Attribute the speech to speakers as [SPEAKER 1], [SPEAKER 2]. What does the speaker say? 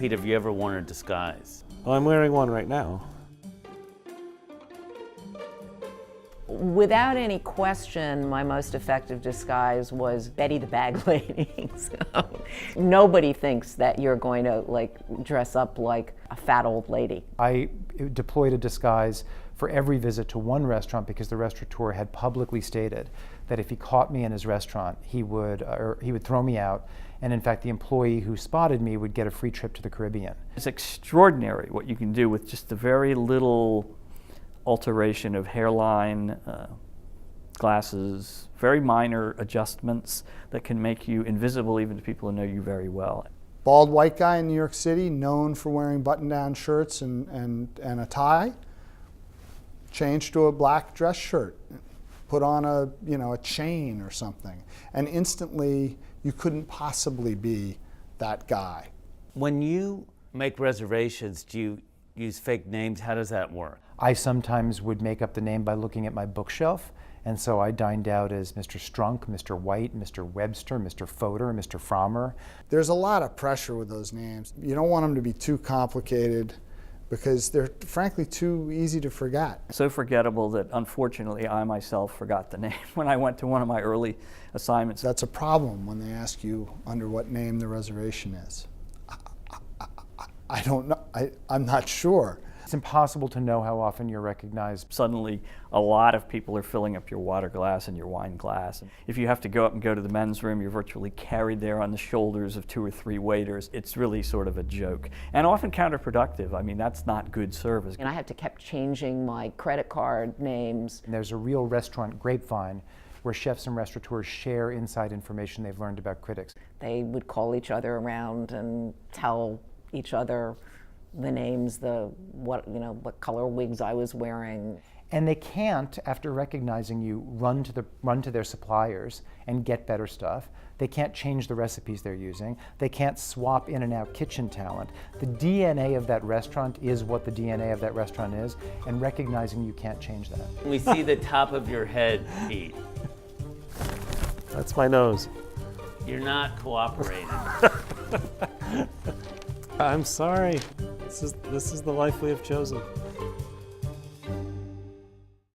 [SPEAKER 1] Pete, have you ever worn a disguise?
[SPEAKER 2] Well, I'm wearing one right now.
[SPEAKER 3] Without any question, my most effective disguise was Betty the Bag Lady. So, nobody thinks that you're going to dress up like a fat old lady.
[SPEAKER 4] I deployed a disguise for every visit to one restaurant because the restaurateur had publicly stated that if he caught me in his restaurant, he would throw me out. And in fact, the employee who spotted me would get a free trip to the Caribbean.
[SPEAKER 5] It's extraordinary what you can do with just a very little alteration of hairline, glasses, very minor adjustments that can make you invisible even to people who know you very well.
[SPEAKER 6] Bald white guy in New York City, known for wearing button-down shirts and a tie, changed to a black dress shirt, put on a chain or something, and instantly you couldn't possibly be that guy.
[SPEAKER 1] When you make reservations, do you use fake names? How does that work?
[SPEAKER 4] I sometimes would make up the name by looking at my bookshelf, and so I dined out as Mr. Strunk, Mr. White, Mr. Webster, Mr. Fodor, Mr. Frommer.
[SPEAKER 6] There's a lot of pressure with those names. You don't want them to be too complicated because they're frankly too easy to forget.
[SPEAKER 5] So forgettable that unfortunately I myself forgot the name when I went to one of my early assignments.
[SPEAKER 6] That's a problem when they ask you under what name the reservation is. I don't know, I'm not sure.
[SPEAKER 4] It's impossible to know how often you're recognized.
[SPEAKER 5] Suddenly, a lot of people are filling up your water glass and your wine glass. If you have to go up and go to the men's room, you're virtually carried there on the shoulders of 2 or 3 waiters. It's really sort of a joke, and often counterproductive. I mean, that's not good service.
[SPEAKER 3] And I had to keep changing my credit card names.
[SPEAKER 4] And there's a real restaurant grapevine where chefs and restaurateurs share inside information they've learned about critics.
[SPEAKER 3] They would call each other around and tell each other the names, what color wigs I was wearing.
[SPEAKER 4] And they can't, after recognizing you, run to their suppliers and get better stuff. They can't change the recipes they're using. They can't swap in and out kitchen talent. The DNA of that restaurant is what the DNA of that restaurant is, and recognizing you can't change that.
[SPEAKER 1] We see the top of your head, Pete.
[SPEAKER 2] That's my nose.
[SPEAKER 1] You're not cooperating.
[SPEAKER 2] I'm sorry. This is the life we have chosen.